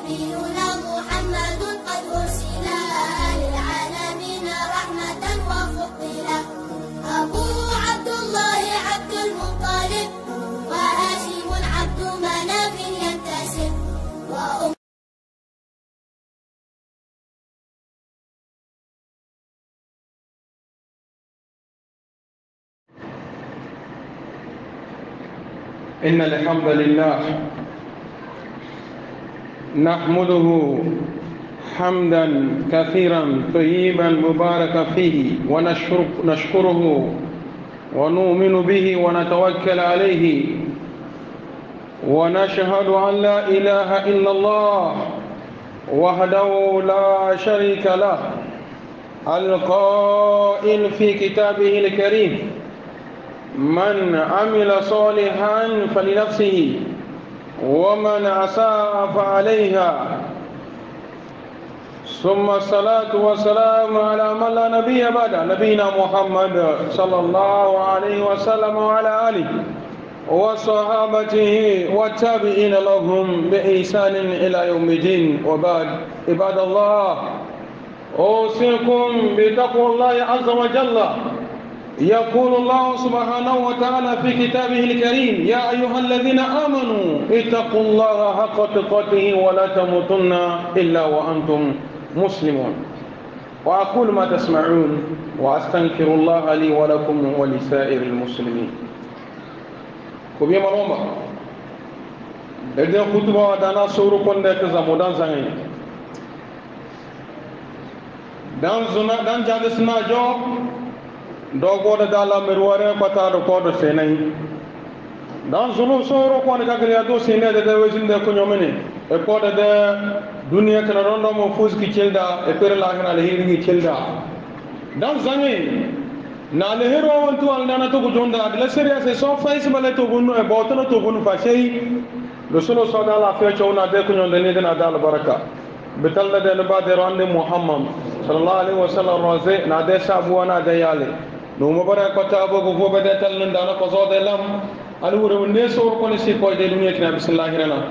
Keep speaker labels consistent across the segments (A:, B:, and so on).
A: نبينا محمد قد أرسل للعالمين رحمة وفضلا. أبوه عبد الله عبد المطلب وهاشم عبد مناف ينتسب.
B: إن الحمد لله نحمده حمدا كثيرا طيبا مباركا فيه ونشكره ونؤمن به ونتوكل عليه ونشهد أن لا إله إلا الله وحده لا شريك له القائل في كتابه الكريم من عمل صالحا فلنفسه ومن أساء فعليها. ثم الصلاة والسلام على من لا نبي بعد نبينا محمد صلى الله عليه وسلم وعلى آله وصحابته والتابعين لهم بإحسان إلى يوم الدين. وبعد عباد الله أوصيكم بتقوى الله عز وجل. يقول الله سبحانه وتعالى في كتابه الكريم يا أيها الذين آمنوا اتقوا الله حق تقاته ولا تموتن إلا وأنتم مسلمون. وأقول ما تسمعون وأستغفر الله لي ولكم ولسائر المسلمين. كوبي مالوما دغه خطبه دانا سورو كونde تزامو دان زاني دان زنا دان جادسنا جو dogoda dala merware pata do kodo senai dan zulu soro ko ne kagriya do sene de wezinde ko nyomene e kodo de dunia kana rondo mo fuski celda e per lahira le hirgi celda dan zangi na le hero wontu al nana to jonda adla seria se so fais bale to gunu e botano to gunu fa sey do solo so dala fe chawna de ko nyonde ne dana dal baraka betalla de ne ba de rande muhammad sallallahu alaihi wasallam roze na de sabu na de yale no mo bara ko taabo ko fo be tal nan dana ko so de lam al wuro ne so ko ne si ko de dunya kina bismillahir rahman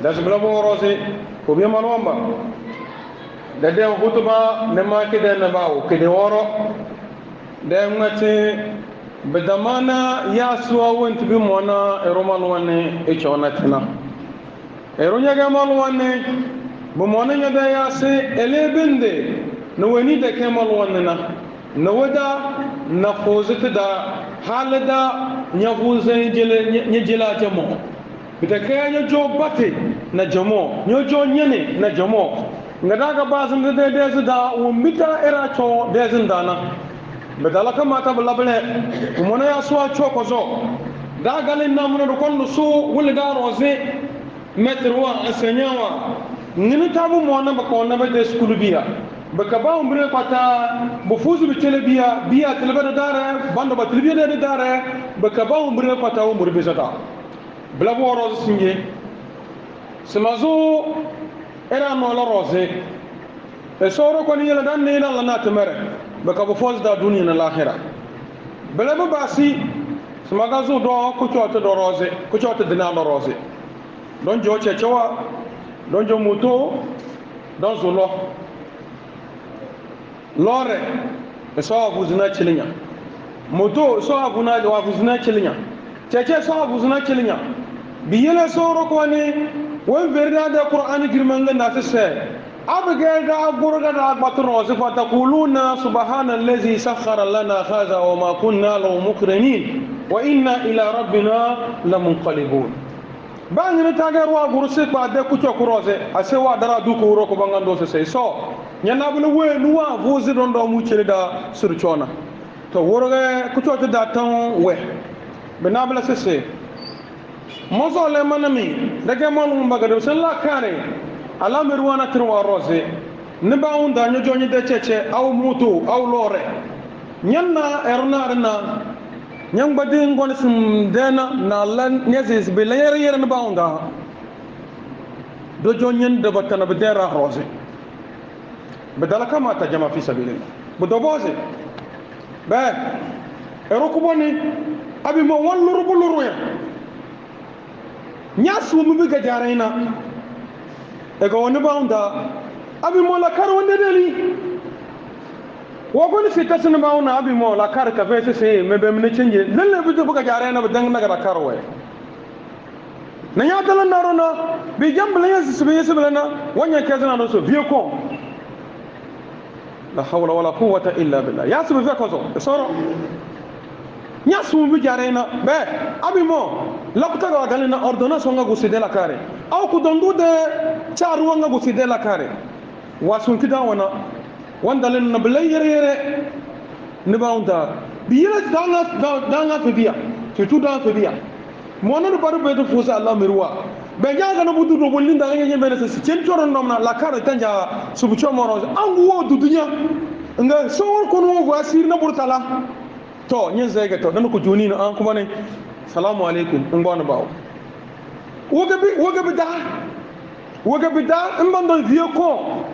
B: das bla bo rose ko be man wamba de de hutuba ne ma ke de na baaw ke de woro de ngati be damana ya suwa wonti bi mona e roman wonne e chona tina e ronya ga man wonne bo mona nya da ya se elebende no woni de ke man wonne na na wada na fozita da halada nya fuzai nya jila jamo bita kaya nya jo bate na jamo nya jo nyane na jamo ngada ga bazin da de da ummita era cho de zindana bedala kama ta bulabale umona ya suwa cho kozo da galin na mun kon su wul da roze metrwa asanyawa ngini tabu mona ba ko na ba de skulu biya baka ba umbre pata bufuzu bitelebiya biya telebada dare bando ba telebiya de dare baka ba umbre pata umbre bisata blabo rose singe semazo era no la rose e soro ko ni yela dan ne la na temere baka bu fos da dunya na lahira blabo basi semagazo do ko choto do rose ko choto dina do rose don jo chechewa don jo moto don zolo lore so abuzuna chilinya moto so abuna abuzuna chilinya cheche so abuzuna chilinya biyela soro ko ne won verda da qur'ani girmanga na se abga da gurga da batro se fa taquluna subhana allazi sakhkhara lana hadha wa ma kunna lahu muqrinin wa inna ila rabbina lamunqalibun bangina tagarwa gurse ba de ku chokurose asewa dara du ko ro ko bangando se so nyana bu we nuwa vozi don do mu cire da surchona to worga ku to da tan we be na bla sese mozo le manami daga mon mbaga do sella kare ala mirwana tirwa rose ne ba unda nyo joni de cheche aw mutu aw lore nyanna erna nyang badi ngon sim dena na lan nyezis be layer yer ne ba unda do jonyen de batana be dera rose بدل كما تجمع في سبيل الله بدوبوزي بعد ركبوني أبي ما ولر بلرويا ناس ومبيجا جارينا e ko woni baunda abi mo la kar wonde deli wo goni si tasna bauna abi mo la kar ka fese se me be mne chenje lalle bi to buga jare na dang na kar we na ya dalan na rona bi jambla yes sibela na wanya kezana no so vie ko la hawla wala quwwata illa billah ya sibe fe ko so soro nya sumu bi jare na be abi mo lakuta ga dalina ordonnance nga guside la kare aw ku dondu de charu nga guside la kare wasun kida wana wandalen na bilay yere ne baunda biya danga to biya to danga to biya mona no baru be to fusa Allah mirwa be jaga no budu do bolin da ngene be se cen toron nom na la kare tanja subu chomoro angu wo dudunya nga sawor ko no go asir na burtala to nyen zega to dan ko joni no an kuma ne salamu alaikum ngona bawo woga bi da mbando vie ko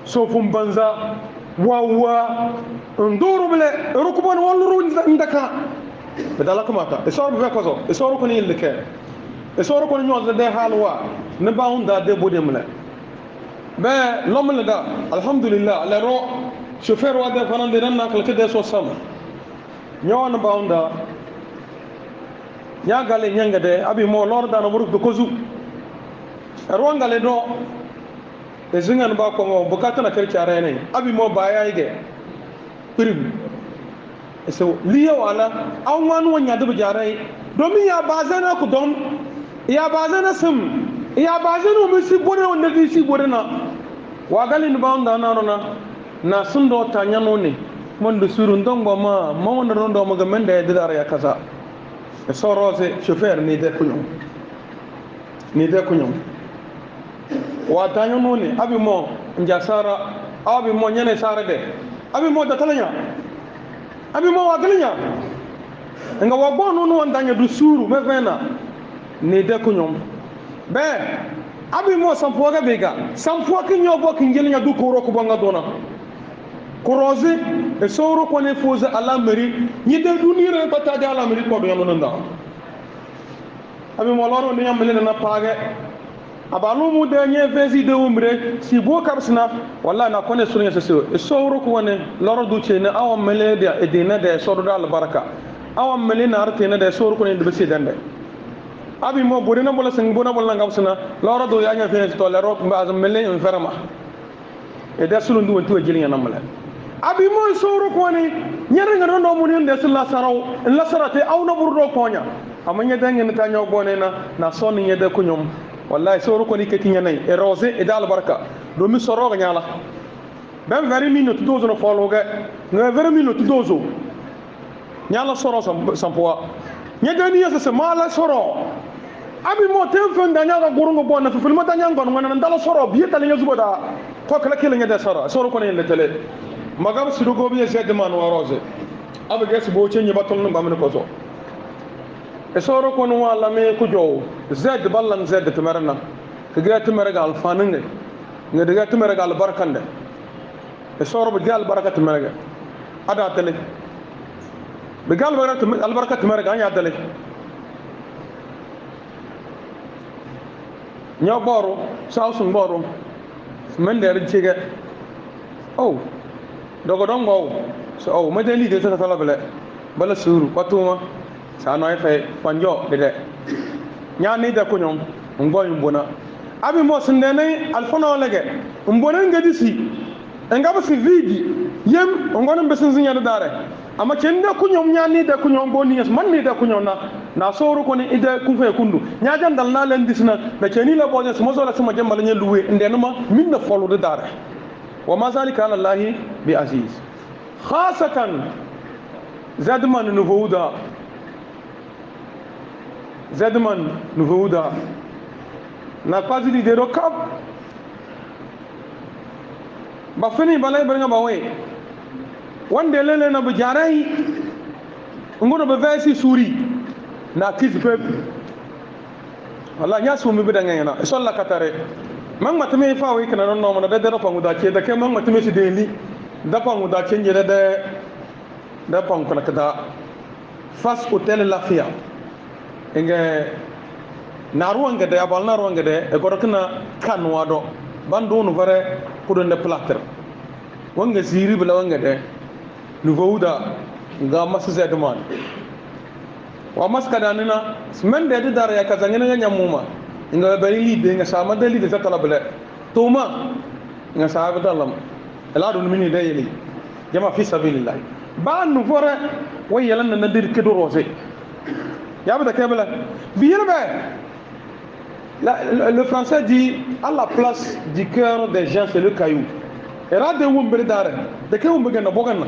B: so fum banza wawa ndoro bele rukubon wallu ndaka bedala kamata e soro be ko so e soro ko ni leke e soro ko ni de halwa ne baunda de bodemle be lomle da alhamdulillah le ro chauffeur wa de fanande nan nakal ke de so sama nyawana baunda nya gale nyanga de abi mo lor da no buruk do kozu ro ngale do e zingan ba ko mo bukata na kirki arene abi mo baya yige prim so liyo wala an wani wanya da bujarai domin ya bazana ku don ya bazana sim ya bazana mu si bore wanda zai si bore na wa galin ba onda na rona na sun do ta nyano ne mon da surun don ba ma wanda ron do maga men da ya didara ya kaza e so rose chauffeur ni de kunyo wa ta nyano ne abi mo njasara abi mo nyane sare de abi mo da talanya abi mo wa galanya nga wa bonu no ndanya du suru me vena ni de kunyo be abi mo sampo ga bega sampo ki nyobo ki ngelnya du ko roku banga dona koroze e soro ko ne foza ala meri ni de dunire bata de ala meri ko do yano nda abi mo loro ni yamle na page abalu mu de nye vezi de umre si bo kapsna wallahi na kone sunya se e soro ko ne loro du che ne awam mele de edina de soro dal baraka awam mele na arte ne de soro ko ne de besi dande abi mo bodina bola sing bona bola ngapsna loro do ya nya fe to le rok mbaz mele en ferma e de sulu ndu wontu jeli nya namale abi mo soro ko ne nyere ngado no mun de sala saraw la sarate aw no burdo konya amanya dangi ne tanyo bone na sonni nyede ko nyom wallahi soro ko ni keti nyanay e rosé e dal barka do mi soro ga nyala ben 20 minutes dozo no fologa no 20 minutes dozo nyala soro sampoa nyede ni yesa se mala soro abi mo tem fen da nyala gurungo bonna fi filma da nyango ngana ndala soro biye tale nyazugo da ko kala kele nyede soro ko ne le tele magam sido go biye zed man wa rosé abi ges bo chenye batol no bamne ko so e soro ko no wala me ko jow zed ballan zed tumarna ke gra tumaraga alfanenge ne daga tumaraga albarkande e soro be gal barakat tumaraga ada tele be gal barakat albarkat tumaraga anya tele nya boro sausun boro men der chige oh dogo dongo so oh medeli de ta talabele bala suru patuma sa no fe panjo de nya ni da kunyom ngoy mbona abi mo sindene alfono lege mbona ngadi si ngaba si vidi yem ngona mbesin zinya da dare ama kenda kunyom nya ni da kunyom boni yes man ni da kunyom na soro ko ni ida ku fe kundu nya jandal na len disna da keni la boje so mozo la sama jambal nya luwe ndenuma min na folu da dare wa ma zalika ala allah bi aziz khasatan zadman nuvuda na quasi di dero kap ba fini balay ba nga ba we wande lele na bu jaray ngono be vesi suri na kiz pep wala nya sumi bi da ngena so la katare mang matame fa we kana non no da dero pangu da ke da ke mang matame si deli da pangu da chenje da pangu kana kada fas hotel lafia inge na ruwangede abal na ruwangede e gorokna kanwa do bando no vare kudonde plater wanga ziri bla wangede no vouda nga masze demand wa maskada nina smende de dara ya kazangena nyamuma nga bari libe nga sama de libe zatala bla toma nga sahabe dalam ela do mini de yeli jama fi sabilillah ba no vare wayelan na dir kedo rosé ya bada kebla biyelbe. Le français dit à la place du cœur des gens c'est le caillou. Et là de où me dare, de que où me gana bogana.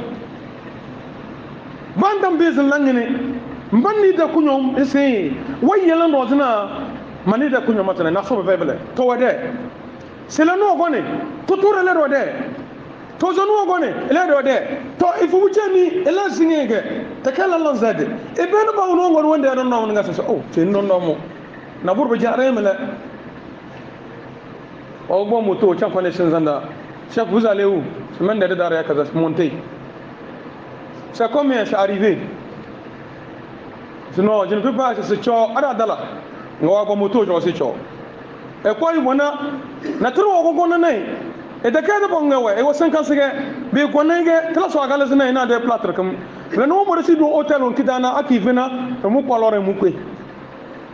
B: Bandam bezin langene, mbani da kunyom ese, way yelan rozina, mani da kunyom matane, naso be faible. To wade, c'est la no gone, to tour le rode, to zonu gone, le rode, to ifu bujani, ela singege, te kala lanzade. E ben ba uno ngor wonde non non ngasa so, oh, c'est non non mo. Na burba jare mele o bo moto chan connexion zanda chef vous allez où semaine de derrière kaza monter c'est combien c'est arrivé sinon je ne peux pas se cho ada dala ngo bo moto jo se cho e ko yibona na turu o go nai e de ka de bon ngawe e wo 50 sege be ko nenge tla so agala zina na de platre comme le no mo resi do hotel on kidana akivena mu ko lore mu kwe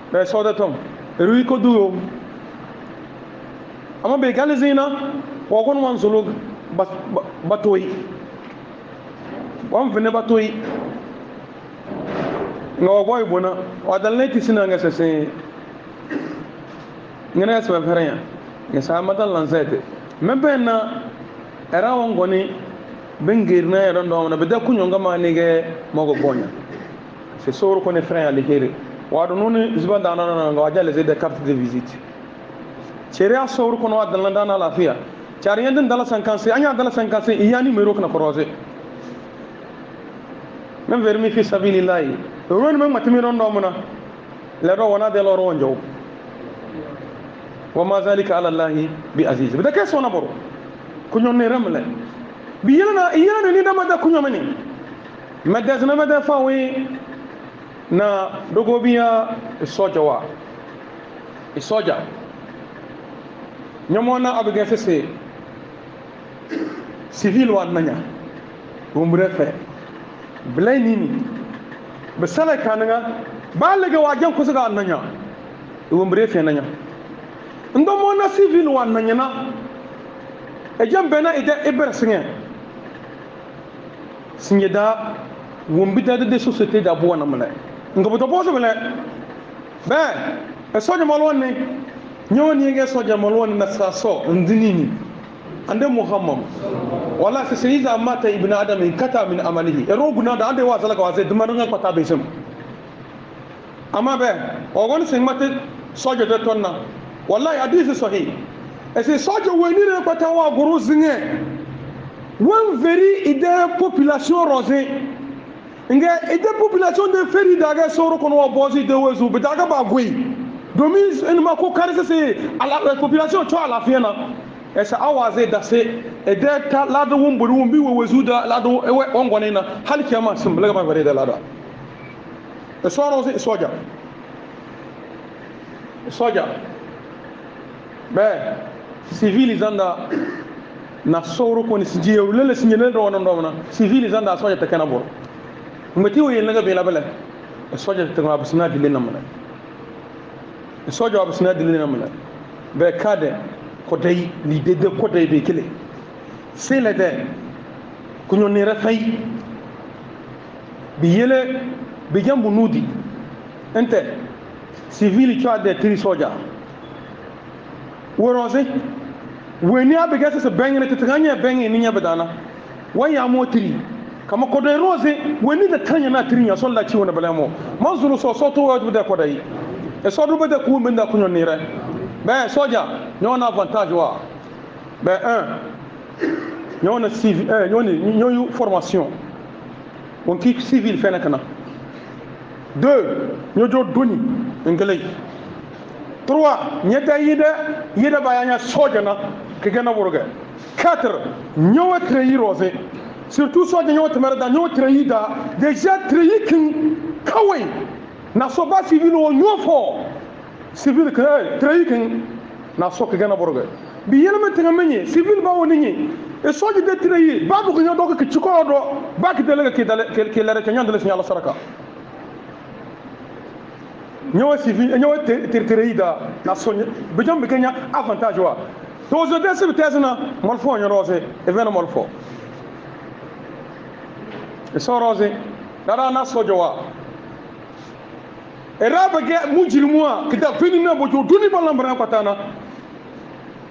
B: be soda tom rui ko duo ama be galizina wa gon wan zulu batoy wan vene batoy ngo boy bona wa dalne tisina nga sese ngena sa ferenya nga sa madan lansete membe na era wan goni bengirna era ndo na be da kunyo ngama nige mogo bonya c'est soro ko ne frère alikere wadu nuni ziba dana na nga wajale zede carte de visite cheria sawru kono wadana dana lafiya chariyan din dala 50 anya dala 50 iya numéro kana croiser même vermi fi sabilillah ron même matimi ron do muna le do wana de loro wonjo wa ma zalika ala allah bi aziz bida ke sona boro kunyo ne ramle bi yana ni dama da kunyo mani madda zana madda fawi na dogobiya soja wa soja nyamona abuga fese civil wa nanya umre fe blay nini be sala kananga balega wajan ko saga nanya umre fe nanya ndo mona civil wa nanya na e jambena ide iber singe da wumbi da de société da bo na mala ngo to boso mala ba e soja malwon ne nyoni nge soja malwon na saso ndinini ande muhammad wala se seiza mata ibn adam kata min amalihi e roguna da ande wa salaka wa zai dumanga kwata be sem ama be o gon sen mata soja de tonna wallahi hadith sahih e se soja woni re kwata wa guru zinge wan veri ide population rosée nga ide population de feri daga soro kono wa bozi de wezu be daga ba gui domin en ma ko karse se ala population to ala fiena e sa awaze da se ide ta lado wumburu wumbi we wezu da lado e ongone na hal kiyama sim belaga ba bare da lada e soro se soja be civilizanda na soro ko ni sijiye lele sinyene do wono na civilizanda soja ta kana bor ngati wo yelanga be labala soja tanga absina dile namala soja absina dile namala be kade ko day li de ko day be kile c'est la de kunyo ne rafai bi yele bi jambu nudi ente civil tu ade tri soja worose weni abega se bengene tetanya bengene ninya bedana waya motri kama kodai rose weni da tanya na trinya son la ciwo na balamo manzuru so to wadu da kodai e so do bada ku min da kunyo nire be soja nyona avantage wa be nyona civil nyoyu formation on ki civil fena kana 2 nyojo doni ngelay 3 nyeta yida bayanya soja na kegena worga 4 nyowa treyi rose surtout soja nyowa temerda nyowa treyi da déjà treyi kin kawai na soba civil o nyofo civil que trahi na sok gana borga bi yelma tinga menye civil ba woni ni e soji de trahi ba bu ko nyodo ko ci ko do ba ki dele ke la rek nyandele signal saraka nyawa civil nyawa trahi da na sonya bi jom bi kenya avantage wa to zo de se tezna mol fo nyoroze e vena mol fo e so rose dara na sojo wa e raba ge mujrimua kita fini na bojo duni balambra patana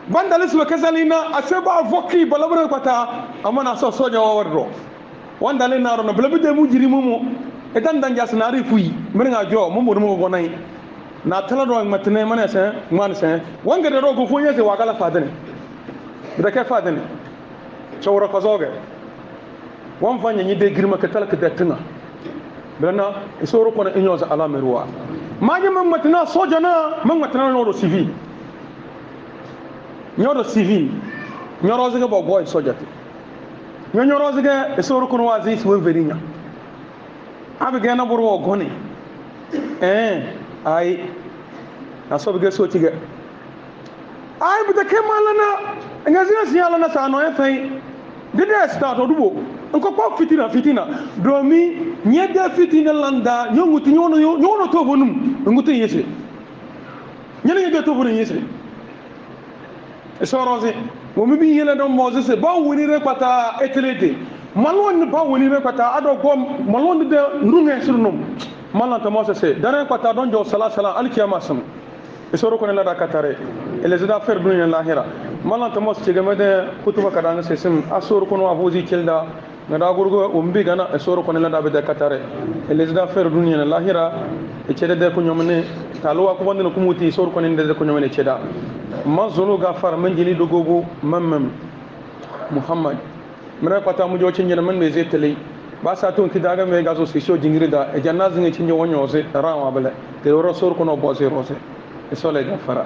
B: bandale su kazalina aseba voki balambra pata amana so sojo wa wardo wandale na rono bele de mujrimu mo e dan dan jasna ri fuyi menga jo mo mo gonai na tala do matne mana sa man sa wanga de rogo fo yese wa kala fadane bida ke fadane chawra kazoge wan fanya ni de girma ka talaka da tuna bana isoro ko na inyoza ala merwa maji man matna soja na man matna no civil nyoro civil nyoro zige bo boy soja te nyoro zige isoro ko wazi su verinya abi ga na burwo goni ai na so bige so tiga ai bida ke malana ngazi siala na sa no e fai dede start odubo nko kwa fitina domi nyede fitina landa nyonguti nyono to bonum ngutu yese nyene nyede to bonum yese esoroze mo mi bi yele don moses ba woni re pata etelete malon ba woni re pata ado ko malon de ndunge surnum malon to moses dare pata don jo sala alkiyama sam esoro ko ne la da katare les affaires dunya lahira malon to moses gamede kutuba kadanga sesim asoro ko no abuzi kelda ngada gurgo umbi gana esoro ko ne la da be katare les affaires dunya lahira e cede de ko nyomne talwa ko wonde ko muti esoro ko ne de ko nyomne ceda mazulu gafar man jeli dogogo mamam muhammad mera pata mu jo cinjena man me zetele ba sa ton kidaga me gazo sisho jingirida e janna zinga cinjo wonyose rawa bale te rasul ko no bose rose e sole gafara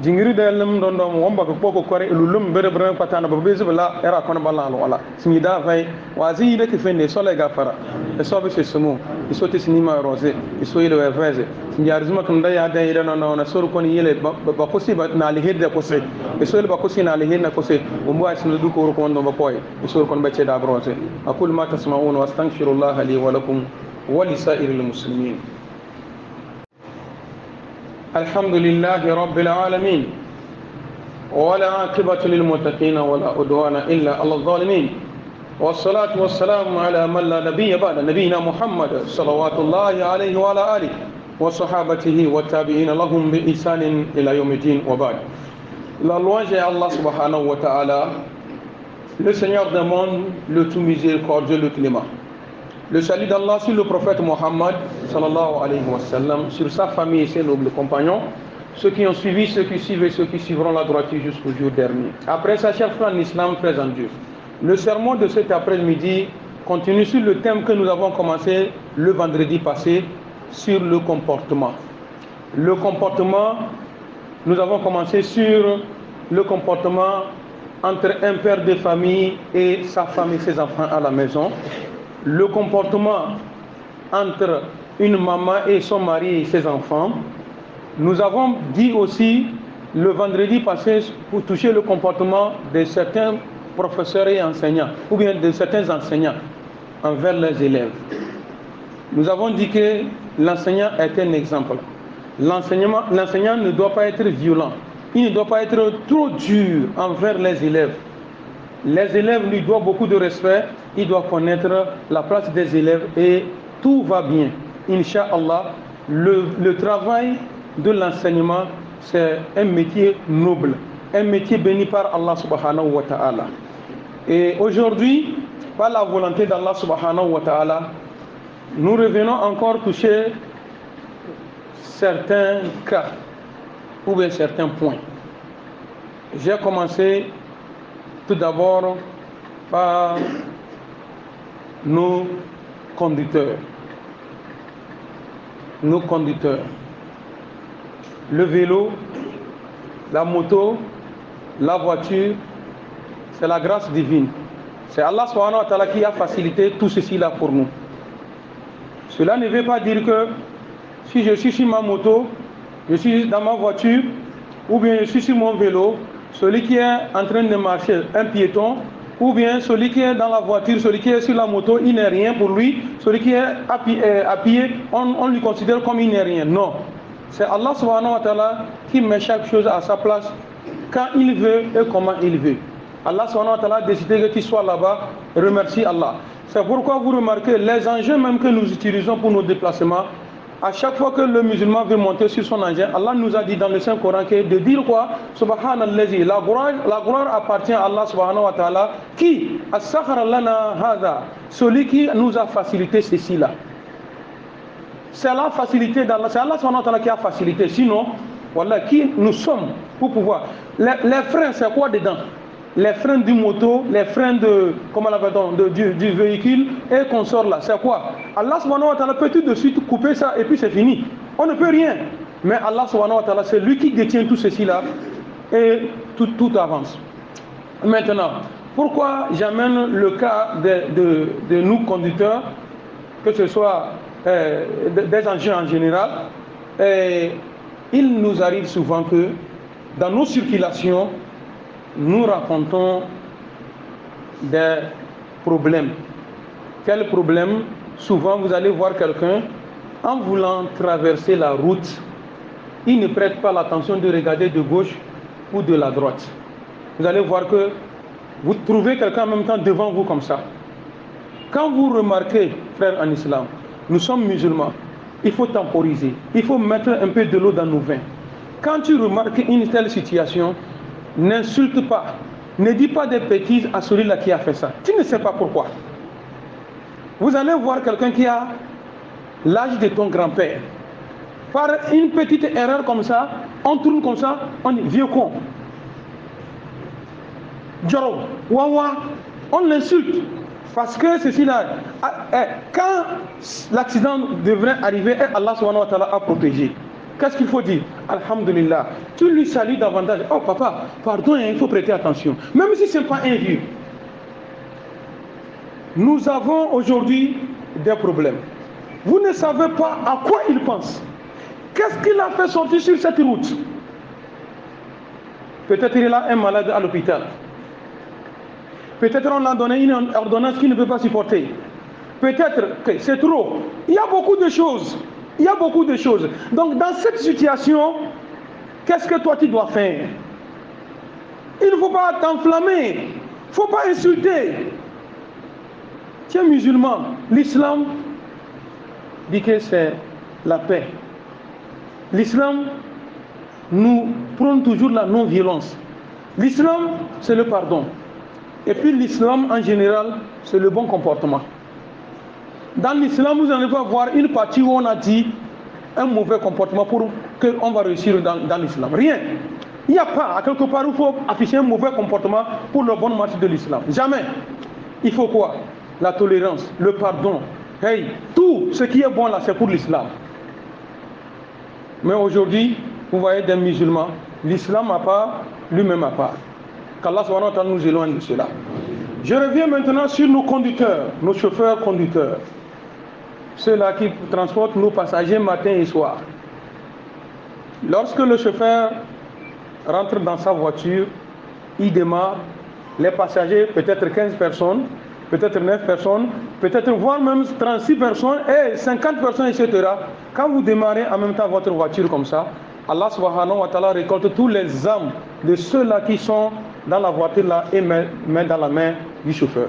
B: jingirida lam don don womba ko poko kore lulum bere bere pata na babe zibla era kono balla wala simida fay wazi de ke fende sole gafara e sobe se sumu e sote sinima rose e so ile weveze njarizuma kan da ya da ida no na sor kon yele ba kosi ba na lihede kosi e so ile ba kosi na lihede na kosi umbo asna du ko ko ndo ba koy e sor kon becce da brose aqul ma tasma'un wa astaghfirullah li wa lakum wa li sa'iril muslimin alhamdulillahi rabbil alamin ولا عاقبة للمتقين ولا عدوان إلا على الظالمين والصلاة والسلام على من لا نبي بعد نبينا محمد صلوات الله عليه وعلى آله وصحابته والتابعين لهم بإحسان إلى يوم الدين وبعد. La louange est Allah subhanahu wa ta'ala, le Seigneur des mondes, le tout miséricordieux, le clément. Le salut d'Allah sur le prophète Mohammed sallallahu alayhi wa sallam, sur sa famille et ses nobles compagnons, ceux qui ont suivi, ceux qui suivent et ceux qui suivront la droiture jusqu'au jour dernier. Après sa chère foi en islam, frères en Dieu, le sermon de cet après-midi continue sur le thème que nous avons commencé le vendredi passé, sur le comportement. Le comportement, nous avons commencé sur le comportement entre un père de famille et sa femme et ses enfants à la maison. Le comportement entre une maman et son mari et ses enfants. Nous avons dit aussi le vendredi passé pour toucher le comportement de certains professeurs et enseignants, ou bien de certains enseignants envers leurs élèves. Nous avons dit que l'enseignant est un exemple. L'enseignant ne doit pas être violent. Il ne doit pas être trop dur envers les élèves. Les élèves lui doivent beaucoup de respect. Il doit connaître la place des élèves et tout va bien. Inch'Allah, le travail de l'enseignement, c'est un métier noble, un métier béni par Allah subhanahu wa ta'ala. Et aujourd'hui, par la volonté d'Allah subhanahu wa ta'ala, nous revenons encore toucher certains cas ou bien certains points. J'ai commencé tout d'abord par nos conducteurs. Nos conducteurs. Le vélo, la moto, la voiture, c'est la grâce divine. C'est Allah subhanahu wa ta'ala qui a facilité tout ceci là pour nous. Cela ne veut pas dire que si je suis sur ma moto, Je suis dans ma voiture, ou bien je suis sur mon vélo, celui qui est en train de marcher, un piéton, ou bien celui qui est dans la voiture, celui qui est sur la moto, il n'est rien pour lui, celui qui est à pied, on lui considère comme il n'est rien. Non. C'est Allah subhanahu wa ta'ala qui met chaque chose à sa place, quand il veut et comment il veut. Allah subhanahu wa ta'ala a décidé que tu sois là-bas, remercie Allah. C'est pourquoi vous remarquez les engins même que nous utilisons pour nos déplacements. À chaque fois que le musulman veut monter sur son engin, Allah nous a dit dans le Saint-Coran de dire quoi? Subhanallazi, la gloire appartient à Allah subhanahu wa ta'ala, qui as-sakhara lana hadha, celui qui nous a facilité ceci-là. C'est la facilité d'Allah, c'est Allah subhanahu wa ta'ala qui a facilité. Sinon, voilà, qui nous sommes pour pouvoir. Les freins, c'est quoi dedans? Les freins du moto, les freins de, comment du véhicule et qu'on sort là, c'est quoi? Allah subhanahu wa ta'ala peut tout de suite couper ça et puis c'est fini. On ne peut rien. Mais Allah subhanahu wa ta'ala, c'est lui qui détient tout ceci là et tout avance. Maintenant, pourquoi j'amène le cas de nous conducteurs, que ce soit des engins en général, il nous arrive souvent que dans nos circulations, nous racontons des problèmes. Quels problèmes? Souvent, vous allez voir quelqu'un, en voulant traverser la route, il ne prête pas l'attention de regarder de gauche ou de la droite. Vous allez voir que vous trouvez quelqu'un en même temps devant vous comme ça. Quand vous remarquez, frères en islam, nous sommes musulmans, il faut temporiser, il faut mettre un peu de l'eau dans nos vins. Quand tu remarques une telle situation, n'insulte pas, ne dis pas des bêtises à celui-là qui a fait ça. Tu ne sais pas pourquoi. Vous allez voir quelqu'un qui a l'âge de ton grand-père. Par une petite erreur comme ça, on tourne comme ça, on dit vieux con. Djoro, wawa, on l'insulte. Parce que ceci-là, quand l'accident devrait arriver, et Allah subhanahu wa ta'ala a protégé. Qu'est-ce qu'il faut dire? Alhamdulillah. Tu lui salues davantage. Oh papa, pardon, il faut prêter attention. Même si ce n'est pas un vieux. Nous avons aujourd'hui des problèmes. Vous ne savez pas à quoi il pense. Qu'est-ce qu'il a fait sortir sur cette route? Peut-être il a un malade à l'hôpital. Peut-être on a donné une ordonnance qu'il ne peut pas supporter. Peut-être que c'est trop. Il y a beaucoup de choses. Il y a beaucoup de choses. Donc dans cette situation, qu'est-ce que toi tu dois faire? Il ne faut pas t'enflammer. Il ne faut pas insulter. Tu es musulman. L'islam dit que c'est la paix. L'islam nous prône toujours la non-violence. L'islam, c'est le pardon. Et puis l'islam en général, c'est le bon comportement. Dans l'islam, vous n'allez pas voir une partie où on a dit un mauvais comportement pour qu'on va réussir dans l'islam. Rien. Il n'y a pas à quelque part où il faut afficher un mauvais comportement pour le bon marché de l'islam. Jamais. Il faut quoi? La tolérance, le pardon. Hey, tout ce qui est bon là, c'est pour l'islam. Mais aujourd'hui, vous voyez des musulmans, l'islam à part, lui-même à part. Qu'Allah subhanahu wa ta'ala nous éloigne de cela. Je reviens maintenant sur nos conducteurs, nos chauffeurs conducteurs. Ceux-là qui transportent nos passagers matin et soir. Lorsque le chauffeur rentre dans sa voiture, il démarre, les passagers, peut-être 15 personnes, peut-être 9 personnes, peut-être voire même 36 personnes et 50 personnes, etc. Quand vous démarrez en même temps votre voiture comme ça, Allah subhanahu wa ta'ala récolte tous les âmes de ceux-là qui sont dans la voiture là et met dans la main du chauffeur.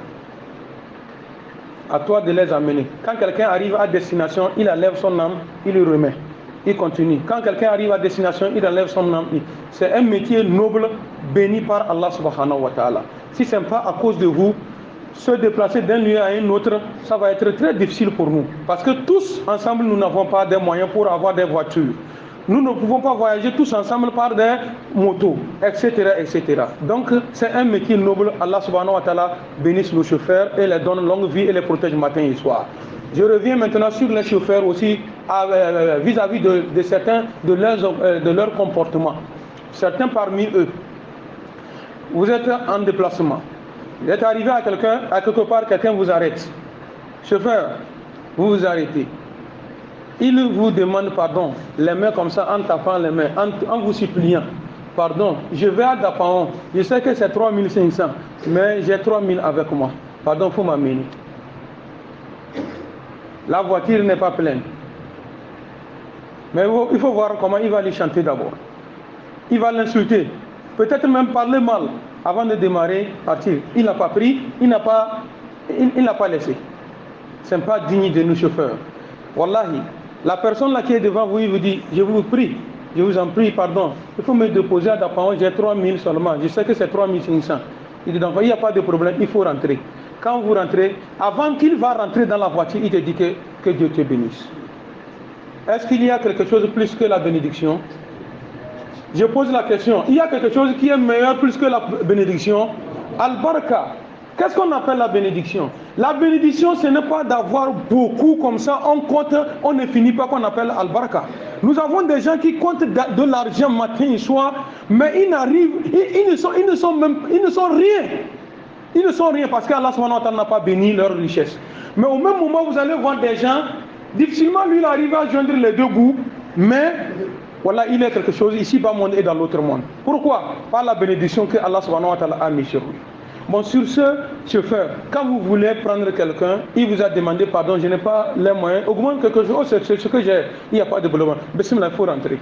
B: À toi de les amener. Quand quelqu'un arrive à destination, il enlève son âme, il le remet. Il continue. Quand quelqu'un arrive à destination, il enlève son âme. C'est un métier noble, béni par Allah subhanahu wa ta'ala. Si ce n'est pas à cause de vous, se déplacer d'un lieu à un autre, ça va être très difficile pour nous. Parce que tous ensemble, nous n'avons pas des moyens pour avoir des voitures. Nous ne pouvons pas voyager tous ensemble par des motos, etc., etc. Donc, c'est un métier noble. Allah subhanahu wa ta'ala bénisse nos chauffeurs et les donne longue vie et les protège matin et soir. Je reviens maintenant sur les chauffeurs aussi vis-à-vis de certains de leur comportement. Certains parmi eux, vous êtes en déplacement. Vous êtes arrivé à quelque part, quelqu'un vous arrête. Chauffeur, vous vous arrêtez. Il vous demande pardon, les mains comme ça, en tapant les mains, en vous suppliant. Pardon, je vais à Dapaon, je sais que c'est 3500, mais j'ai 3000 avec moi. Pardon, il faut m'amener. La voiture n'est pas pleine. Mais il faut voir comment il va lui chanter d'abord. Il va l'insulter. Peut-être même parler mal avant de démarrer, partir. Il n'a pas pris, il n'a pas laissé. Ce n'est pas digne de nous chauffeurs. Wallahi, la personne là qui est devant vous, il vous dit, je vous prie, je vous en prie, pardon. Il faut me déposer à Dapaon, j'ai 3000 seulement. Je sais que c'est 3500. Il dit, donc il n'y a pas de problème, il faut rentrer. Quand vous rentrez, avant qu'il va rentrer dans la voiture, il te dit que Dieu te bénisse. Est-ce qu'il y a quelque chose de plus que la bénédiction? Je pose la question. Il y a quelque chose qui est meilleur plus que la bénédiction? Al-Baraka. Qu'est-ce qu'on appelle la bénédiction? La bénédiction, ce n'est pas d'avoir beaucoup comme ça, on compte, on ne finit pas qu'on appelle Al-Baraka. Nous avons des gens qui comptent de l'argent matin et soir, mais ils ne sont rien. Ils ne sont rien parce qu'Allah n'a pas béni leur richesse. Mais au même moment, vous allez voir des gens, difficilement lui il arrive à joindre les deux bouts, mais voilà, il est quelque chose ici-bas monde et dans l'autre monde. Pourquoi? Par la bénédiction que Allah a mis sur lui. Bon, sur ce, chauffeur, quand vous voulez prendre quelqu'un, il vous a demandé pardon, je n'ai pas les moyens, augmente quelque chose, c'est ce que j'ai, il n'y a pas de problème. Bismillah, il faut rentrer.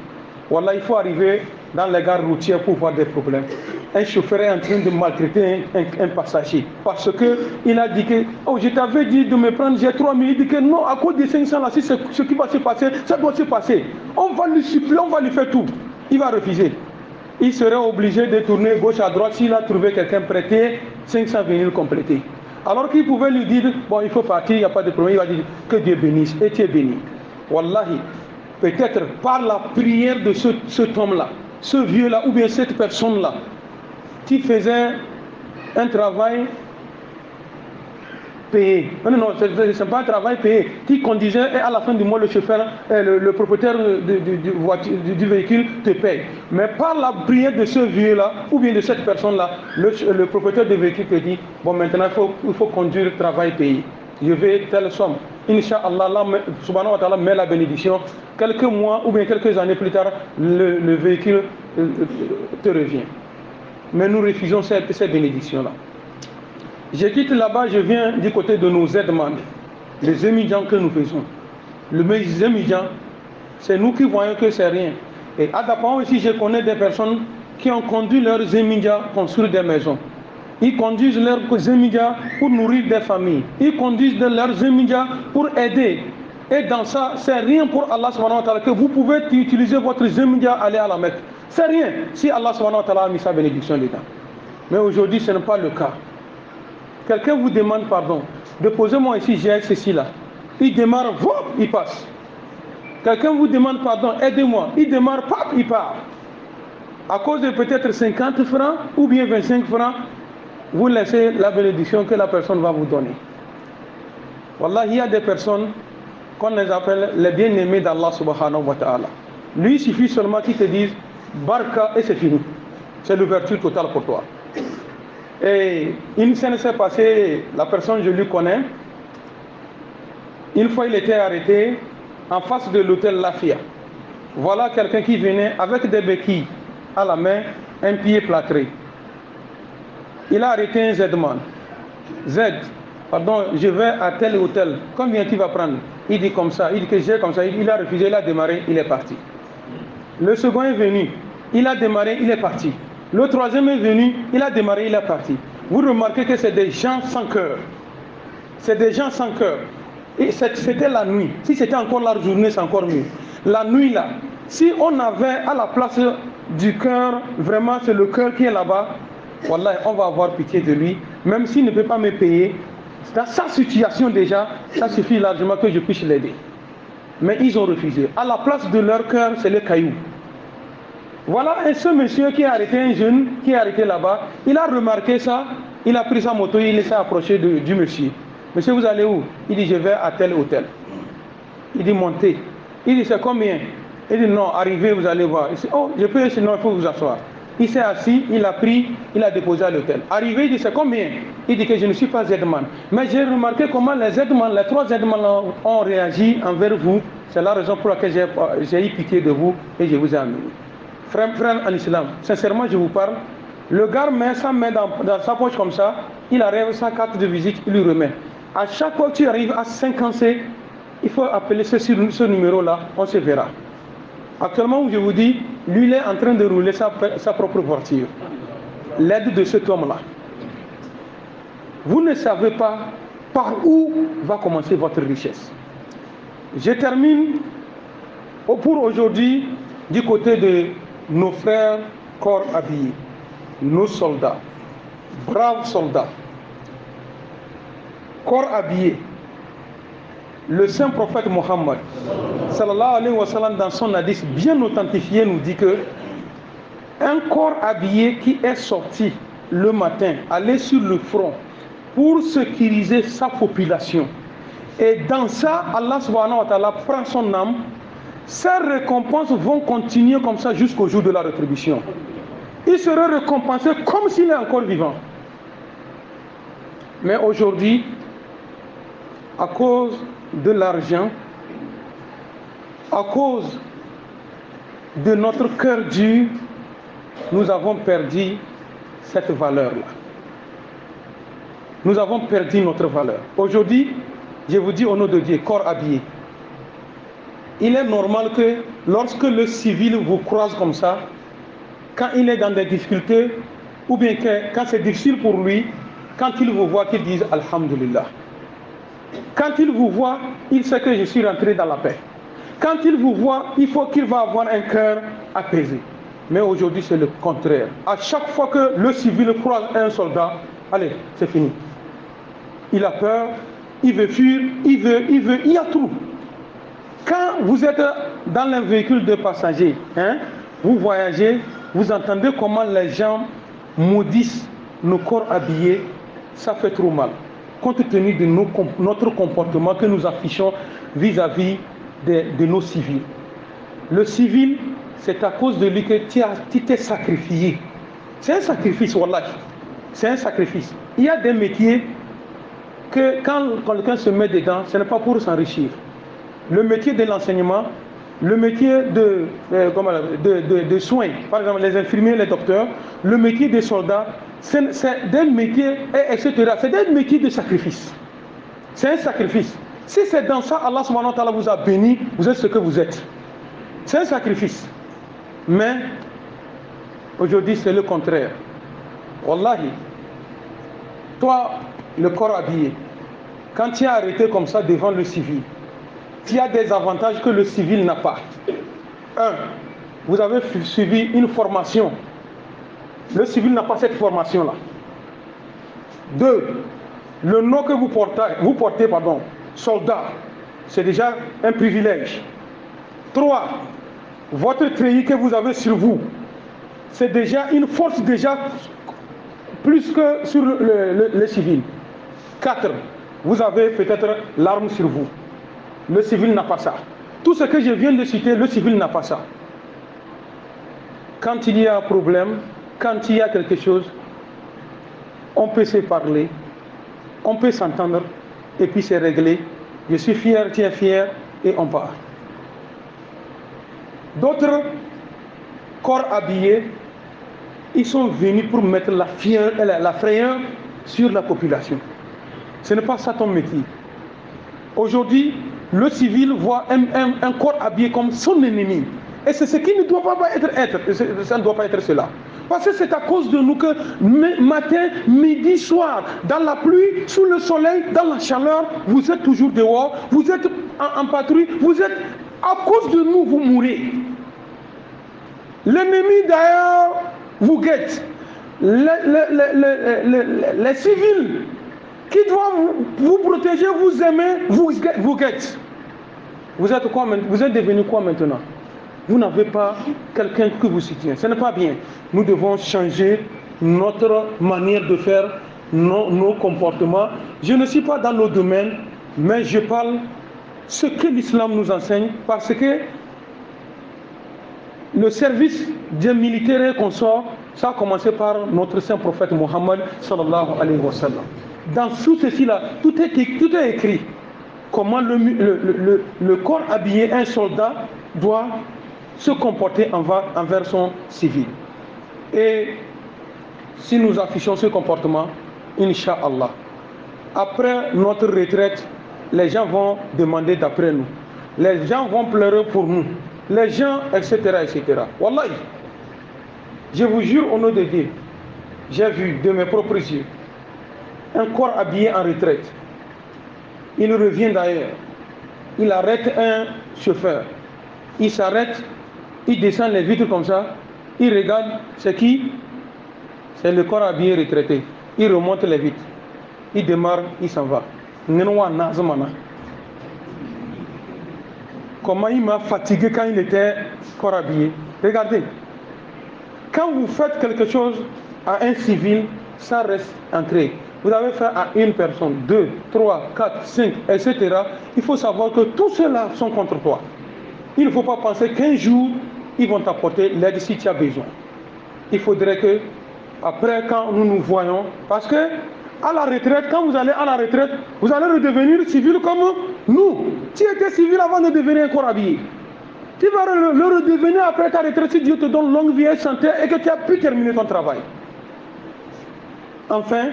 B: Voilà, il faut arriver dans les gares routières pour voir des problèmes. Un chauffeur est en train de maltraiter un passager parce qu'il a dit que, oh, je t'avais dit de me prendre, j'ai 3000, il dit que non, à cause des 500 là, si c'est ce qui va se passer, ça doit se passer. On va lui supplier, on va lui faire tout. Il va refuser. Il serait obligé de tourner gauche à droite s'il a trouvé quelqu'un prêté, 500 venir compléter. Alors qu'il pouvait lui dire, bon, il faut partir, il n'y a pas de problème, il va dire que Dieu bénisse, et tu es béni. Wallahi, peut-être par la prière de cet homme-là, ce vieux-là, ou bien cette personne-là, qui faisait un travail payé. Non, ce n'est pas un travail payé. Qui conduisait et à la fin du mois, le chauffeur, le propriétaire du véhicule te paye. Mais par la prière de ce vieux-là, ou bien de cette personne-là, le propriétaire du véhicule te dit, bon maintenant il faut conduire le travail payé. Je vais telle somme. Inch'Allah, Allah subhanahu wa ta'ala met la bénédiction. Quelques mois ou bien quelques années plus tard, le véhicule te revient. Mais nous refusons cette bénédiction-là. Je quitte là-bas, je viens du côté de nos aides-man, les émigrants que nous faisons. Les émigrants, c'est nous qui voyons que c'est rien. Et à Dapaon aussi, je connais des personnes qui ont conduit leurs émigrants construire des maisons. Ils conduisent leurs émigrants pour nourrir des familles. Ils conduisent leurs émigrants pour aider. Et dans ça, c'est rien pour Allah subhanahu wa ta'ala que vous pouvez utiliser votre émigrant aller à la Mecque. C'est rien si Allah subhanahu wa ta'ala a mis sa bénédiction dedans. Mais aujourd'hui, ce n'est pas le cas. Quelqu'un vous demande pardon. Déposez-moi ici, j'ai ceci là. Il démarre, il passe. Quelqu'un vous demande pardon, aidez-moi. Il démarre, il part. À cause de peut-être 50 francs ou bien 25 francs, vous laissez la bénédiction que la personne va vous donner. Wallah, il y a des personnes qu'on les appelle les bien-aimés d'Allah subhanahu wa ta'ala. Lui, il suffit seulement qu'il te dise barka et c'est fini. C'est l'ouverture totale pour toi. Et une scène s'est passée, la personne je lui connais. Une fois il était arrêté en face de l'hôtel Lafia. Voilà quelqu'un qui venait avec des béquilles à la main, un pied plâtré. Il a arrêté un Z-man. Pardon, je vais à tel hôtel. Combien tu vas prendre? Il dit comme ça, il dit que j'ai comme ça. Il a refusé, il a démarré, il est parti. Le second est venu, il a démarré, il est parti. Le troisième est venu, il a démarré, il est parti. Vous remarquez que c'est des gens sans cœur. C'est des gens sans cœur. Et c'était la nuit. Si c'était encore la journée, c'est encore mieux. La nuit là, si on avait à la place du cœur, vraiment c'est le cœur qui est là-bas, wallah, on va avoir pitié de lui. Même s'il ne peut pas me payer, dans sa situation déjà, ça suffit largement que je puisse l'aider. Mais ils ont refusé. À la place de leur cœur, c'est le caillou. Voilà ce monsieur qui a arrêté un jeune, qui est arrêté là-bas. Il a remarqué ça, il a pris sa moto, il s'est approché du monsieur. Monsieur, vous allez où? Il dit, je vais à tel hôtel. Il dit, montez. Il dit, c'est combien? Il dit, non, arrivez, vous allez voir. Il dit, oh, je peux, sinon il faut vous asseoir. Il s'est assis, il a pris, il a déposé à l'hôtel. Arrivé, il dit, c'est combien? Il dit que je ne suis pas Z-man. Mais j'ai remarqué comment les Z-man, les trois Z-man ont réagi envers vous. C'est la raison pour laquelle j'ai eu pitié de vous et je vous ai amené. Frère en islam, sincèrement je vous parle, le gars met sa main dans sa poche comme ça, il arrive sa carte de visite, il lui remet. À chaque fois que tu arrives à 50C, il faut appeler ce numéro-là, on se verra. Actuellement, je vous dis, lui il est en train de rouler sa propre voiture. L'aide de cet homme-là. Vous ne savez pas par où va commencer votre richesse. Je termine pour aujourd'hui du côté de nos frères corps habillés, nos soldats, braves soldats, corps habillés. Le saint prophète Mohammed, sallallahu alayhi wa sallam, dans son hadith bien authentifié, nous dit que un corps habillé qui est sorti le matin, aller sur le front pour sécuriser sa population. Et dans ça, Allah subhanahu wa ta'ala prend son âme. Ces récompenses vont continuer comme ça jusqu'au jour de la rétribution. Il sera récompensé comme s'il est encore vivant. Mais aujourd'hui, à cause de l'argent, à cause de notre cœur dur, nous avons perdu cette valeur-là. Nous avons perdu notre valeur. Aujourd'hui, je vous dis au nom de Dieu, corps habillé. Il est normal que lorsque le civil vous croise comme ça, quand il est dans des difficultés, ou bien que quand c'est difficile pour lui, quand il vous voit, qu'il dise Alhamdulillah. Quand il vous voit, il sait que je suis rentré dans la paix. Quand il vous voit, il faut qu'il va avoir un cœur apaisé. Mais aujourd'hui, c'est le contraire. À chaque fois que le civil croise un soldat, allez, c'est fini. Il a peur, il veut fuir, il y a tout. Quand vous êtes dans un véhicule de passagers, vous voyagez, vous entendez comment les gens maudissent nos corps habillés, ça fait trop mal. Compte tenu de notre comportement que nous affichons vis-à-vis de nos civils. Le civil, c'est à cause de lui que tu t'es sacrifié. C'est un sacrifice, wallah. C'est un sacrifice. Il y a des métiers que quand quelqu'un se met dedans, ce n'est pas pour s'enrichir. Le métier de l'enseignement, le métier de soins, par exemple les infirmiers, les docteurs, le métier des soldats, c'est des métiers, etc. C'est des métiers de sacrifice. C'est un sacrifice. Si c'est dans ça, Allah subhanahu wa ta'ala vous a béni, vous êtes ce que vous êtes. C'est un sacrifice. Mais aujourd'hui, c'est le contraire. Wallahi, toi, le corps habillé, quand tu es arrêté comme ça devant le civil, tu as des avantages que le civil n'a pas. Un, vous avez suivi une formation. Le civil n'a pas cette formation-là. Deux, le nom que vous portez, soldat, c'est déjà un privilège. Trois, votre treillis que vous avez sur vous, c'est déjà une force déjà plus que sur le civil. Quatre, vous avez peut-être l'arme sur vous. Le civil n'a pas ça. Tout ce que je viens de citer, le civil n'a pas ça. Quand il y a un problème, quand il y a quelque chose, on peut se parler, on peut s'entendre, et puis c'est réglé. Je suis fier, tu es fier, et on part. D'autres corps habillés, ils sont venus pour mettre la frayeur sur la population. Ce n'est pas ça ton métier. Aujourd'hui, le civil voit un corps habillé comme son ennemi. Et c'est ce qui ne doit pas être. Ça ne doit pas être cela. Parce que c'est à cause de nous que matin, midi, soir, dans la pluie, sous le soleil, dans la chaleur, vous êtes toujours dehors, vous êtes en patrouille, vous êtes... À cause de nous, vous mourrez. L'ennemi d'ailleurs vous guette. Les civils qui doivent vous protéger, vous aimer, vous guettent. Vous êtes quoi? Vous êtes devenu quoi maintenant? Vous n'avez pas quelqu'un que vous soutient. Ce n'est pas bien. Nous devons changer notre manière de faire, nos comportements. Je ne suis pas dans le domaine, mais je parle ce que l'islam nous enseigne, parce que le service des militaires et consorts, ça a commencé par notre saint prophète Mohammed sallallahu alayhi wa sallam. Dans tout ceci là, tout est écrit.
C: comment le corps habillé, un soldat, doit se comporter envers son civil. Et si nous affichons ce comportement, Inch'Allah, après notre retraite, les gens vont demander d'après nous. Les gens vont pleurer pour nous. Les gens, etc., etc. Wallahi, je vous jure au nom de Dieu, j'ai vu de mes propres yeux un corps habillé en retraite. Il revient d'ailleurs. Il arrête un chauffeur. Il s'arrête, il descend les vitres comme ça. Il regarde, c'est qui? C'est le corps habillé retraité. Il remonte les vitres. Il démarre, il s'en va. Comment il m'a fatigué quand il était corps habillé. Regardez. Quand vous faites quelque chose à un civil, ça reste ancré. Vous avez fait à une personne, 2, 3, 4, 5, etc. Il faut savoir que tous ceux-là sont contre toi. Il ne faut pas penser qu'un jour, ils vont t'apporter l'aide si tu as besoin. Il faudrait que, après, quand nous nous voyons, parce que à la retraite, quand vous allez à la retraite, vous allez redevenir civil comme nous. Tu étais civil avant de devenir un corps habillé. Tu vas le redevenir après ta retraite si Dieu te donne longue vie et santé et que tu as pu terminer ton travail. Enfin,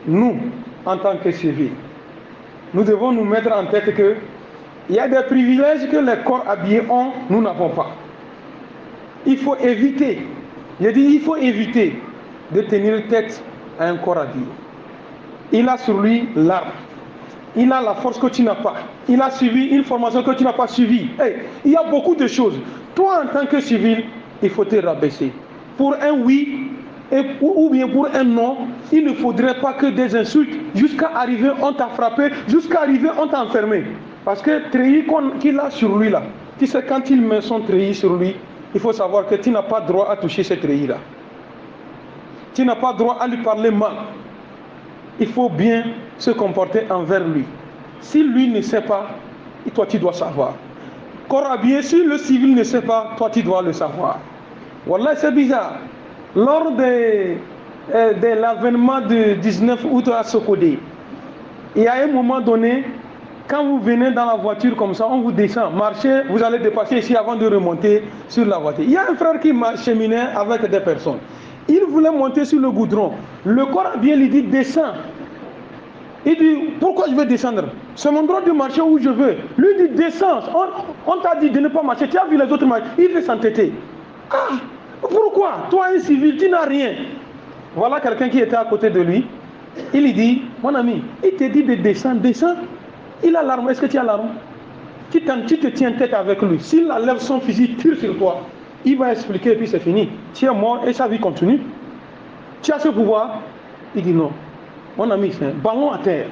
C: nous, en tant que civils, nous devons nous mettre en tête que il y a des privilèges que les corps habillés ont, nous n'avons pas. Il faut éviter, je dis il faut éviter de tenir tête à un corps habillé. Il a sur lui l'arme. Il a la force que tu n'as pas. Il a suivi une formation que tu n'as pas suivie. Hey, il y a beaucoup de choses. Toi, en tant que civil, il faut te rabaisser. Pour un oui, ou bien pour un non, il ne faudrait pas que des insultes, jusqu'à arriver, on t'a frappé, jusqu'à arriver, on t'a enfermé. Parce que treillis qu'il a sur lui là, tu sais, quand il met son treillis sur lui, il faut savoir que tu n'as pas droit à toucher ce treillis là. Tu n'as pas droit à lui parler mal. Il faut bien se comporter envers lui. Si lui ne sait pas, toi tu dois savoir. Corps habillé, si le civil ne sait pas, toi tu dois le savoir. Wallah, c'est bizarre. Lors de l'avènement du 19 août à Sokodé, il y a un moment donné, quand vous venez dans la voiture comme ça, on vous descend, marchez, vous allez dépasser ici avant de remonter sur la voiture. Il y a un frère qui cheminait avec des personnes. Il voulait monter sur le goudron. Le corps habillé lui dit descends. Il dit pourquoi je veux descendre? C'est mon droit de marcher où je veux. Lui dit descends. On t'a dit de ne pas marcher. Tu as vu les autres marcher. Il veut s'entêter. Ah, pourquoi? Toi un civil, tu n'as rien. Voilà quelqu'un qui était à côté de lui. Il lui dit mon ami, il te dit de descendre, descends. Il a l'arme. Est-ce que tu as l'arme? Tu te tiens tête avec lui. S'il enlève son fusil, tire sur toi. Il va expliquer et puis c'est fini. Tu es mort et sa vie continue. Tu as ce pouvoir? Il dit non. Mon ami, c'est un ballon à terre.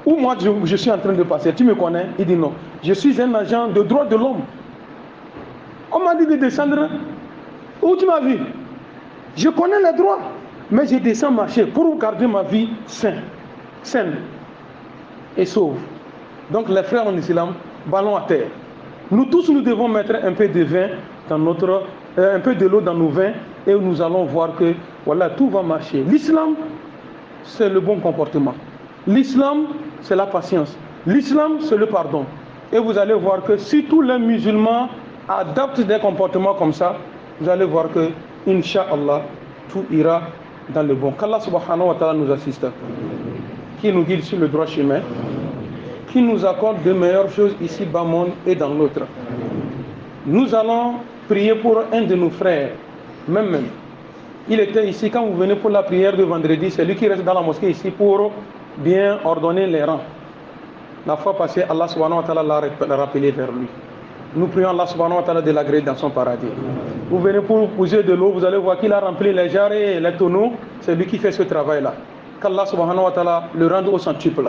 C: Où moi je suis en train de passer. Tu me connais? Il dit non. Je suis un agent de droit de l'homme. On m'a dit de descendre. Où tu m'as vu? Je connais les droits. Mais je descends marcher pour garder ma vie saine et sauve. Donc les frères en islam, ballon à terre. Nous tous, nous devons mettre un peu de vin dans un peu de l'eau dans nos vins et nous allons voir que voilà, tout va marcher. L'islam, c'est le bon comportement. L'islam, c'est la patience. L'islam, c'est le pardon. Et vous allez voir que si tous les musulmans adoptent des comportements comme ça, vous allez voir que, Inch'Allah, tout ira dans le bon. Qu'Allah subhanahu wa ta'ala nous assiste, qui nous guide sur le droit chemin, qui nous accorde de meilleures choses ici, bas monde et dans l'autre. Nous allons prier pour un de nos frères, même. Il était ici, quand vous venez pour la prière de vendredi, c'est lui qui reste dans la mosquée ici pour bien ordonner les rangs. La fois passée, Allah subhanahu wa ta'ala l'a rappelé vers lui. Nous prions Allah subhanahu wa ta'ala de l'agréer dans son paradis. Vous venez pour poser de l'eau, vous allez voir qu'il a rempli les jarres et les tonneaux, c'est lui qui fait ce travail-là. Qu'Allah subhanahu wa ta'ala le rende au centuple.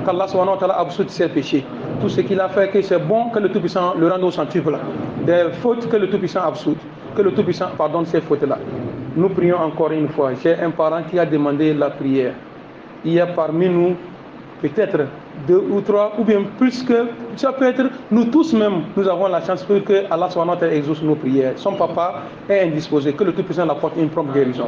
C: Qu'Allah subhanahu wa ta'ala absoute ses péchés. Tout ce qu'il a fait, que c'est bon, que le Tout-Puissant le rende au centuple. Des fautes que le Tout-Puissant absoute. Que le Tout-Puissant pardonne ces fautes-là. Nous prions encore une fois. J'ai un parent qui a demandé la prière. Il y a parmi nous peut-être 2 ou 3 ou bien plus que ça peut être nous tous même, nous avons la chance que Allah subhanahu wa ta'ala exauce nos prières. Son papa est indisposé, que le Tout-Puissant l'apporte une prompte guérison.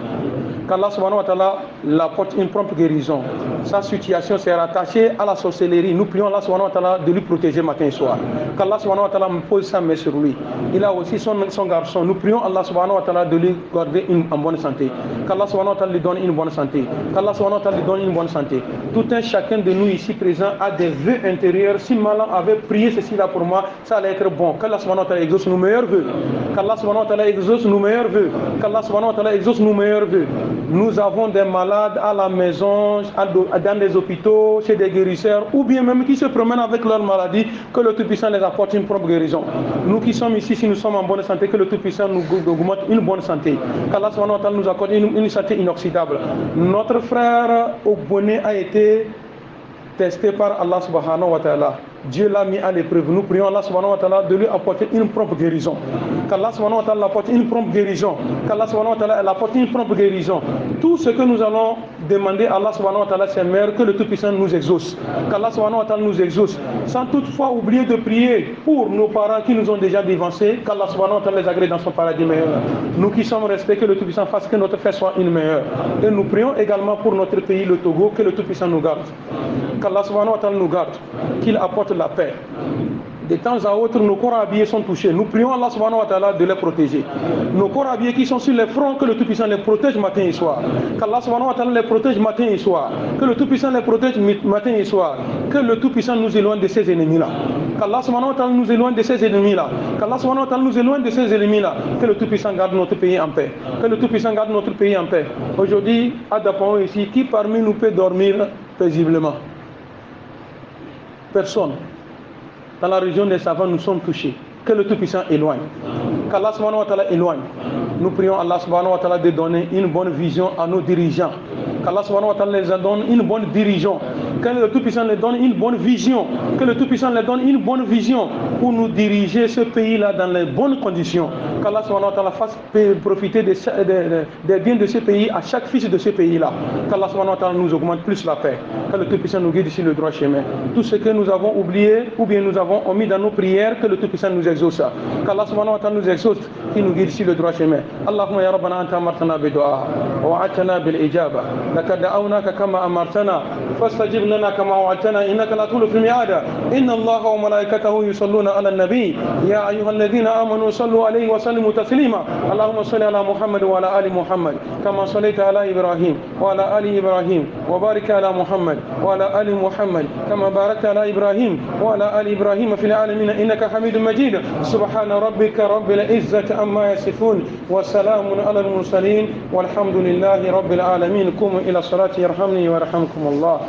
C: Qu'Allah subhanahu wa ta'ala l'apporte une prompte guérison. Sa situation s'est rattachée à la sorcellerie. Nous prions Allah subhanahu wa ta'ala de lui protéger matin et soir. Qu'Allah subhanahu wa ta'ala pose sa main sur lui. Il a aussi son garçon. Nous prions Allah subhanahu wa ta'ala de lui garder en bonne santé. Qu'Allah subhanahu wa ta'ala lui donne une bonne santé. Qu'Allah subhanahu wa ta'ala lui donne une bonne santé. Tout un chacun de nous ici présents a des vœux intérieurs. Si Malan avait prié ceci là pour moi, ça allait être bon. Qu'Allah subhanahu wa ta'ala exauce nos meilleurs vœux. Qu'Allah subhanahu wa ta'ala exauce nos meilleurs vœux. Qu'Allah subhanahu wa ta'ala exauce nos meilleurs vœux. Nous avons des malades à la maison, dans des hôpitaux, chez des guérisseurs, ou bien même qui se promènent avec leur maladie, que le Tout-Puissant les apporte une propre guérison. Nous qui sommes ici, si nous sommes en bonne santé, que le Tout-Puissant nous augmente une bonne santé. Qu'Allah subhanahu wa ta'ala nous accorde une santé inoxydable. Notre frère au bonnet a été testé par Allah subhanahu wa ta'ala. Dieu l'a mis à l'épreuve. Nous prions Allah subhanahu wa ta'ala de lui apporter une propre guérison. Qu'Allah subhanahu wa ta'ala apporte une propre guérison. Qu'Allah subhanahu wa ta'ala apporte une propre guérison. Tout ce que nous allons demander à Allah subhanahu wa ta'ala, c'est meilleur que le Tout-Puissant nous exauce. Qu'Allah subhanahu wa ta'ala nous exauce. Sans toutefois oublier de prier pour nos parents qui nous ont déjà dévancés. Qu'Allah subhanahu wa ta'ala les agrée dans son paradis meilleur. Nous qui sommes restés, que le Tout-Puissant fasse que notre fête soit une meilleure. Et nous prions également pour notre pays, le Togo, que le Tout-Puissant nous garde. Qu'Allah subhanahu wa ta'ala nous garde. Qu'il apporte la paix. De temps à autre, nos corps habillés sont touchés. Nous prions Allah subhanahu wa ta'ala de les protéger. Nos corps habillés qui sont sur les fronts, que le Tout-Puissant les protège matin et soir. Qu'Allah subhanahu wa ta'ala les protège matin et soir. Que le Tout-Puissant les protège matin et soir. Que le Tout-Puissant nous éloigne de ces ennemis-là. Qu'Allah subhanahu wa ta'ala nous éloigne de ces ennemis-là. Qu'Allah subhanahu wa ta'ala nous éloigne de ces ennemis-là. Que le Tout-Puissant garde notre pays en paix. Que le Tout-Puissant garde notre pays en paix. Aujourd'hui, à Dapao ici, qui parmi nous peut dormir paisiblement? Personne. Dans la région des savants, nous sommes touchés. Que le Tout-Puissant éloigne. Qu'Allah subhanahu wa ta'ala éloigne. Nous prions Allah subhanahu wa ta'ala de donner une bonne vision à nos dirigeants. Qu'Allah subhanahu wa ta'ala les donne une bonne vision. Que le Tout-Puissant les donne une bonne vision. Que le Tout-Puissant les donne une bonne vision pour nous diriger ce pays-là dans les bonnes conditions. Qu'Allah subhanahu wa ta'ala fasse profiter des biens de ce pays à chaque fils de ce pays-là. Qu'Allah subhanahu wa ta'ala nous augmente plus la paix. Que le Tout-Puissant nous guide sur le droit chemin. Tout ce que nous avons oublié ou bien nous avons omis dans nos prières, que le Tout-Puissant nous exauce. Qu'Allah subhanahu wa ta'ala nous exauce, qui nous guide sur le droit chemin. Allahumma ya Rabbana anta amartana bidu'a wa wa'adtana bil ijaba. Laqad da'awnaka kama amartana fastajib lana kama wa'adtana innaka la tukhlifu al mi'ada. Inna Allaha wa malaikatahu yusalluna 'ala an-nabi ya ayyuhalladhina amanu sallu 'alayhi wa sallimu taslima. Allahumma salli 'ala Muhammad wa 'ala ali Muhammad kama sallaita 'ala Ibrahim wa 'ala ali Ibrahim wa barik 'ala Muhammad wa 'ala ali Muhammad kama barakta 'ala Ibrahim wa 'ala ali Ibrahim fil 'alamin innaka Hamidum Majid. Subhana rabbika rabbil izzati amma yasifun wa salamun 'alal mursalin walhamdulillahi rabbil alamin. Qumu ila salati yarhamni wa yarhamkumullah.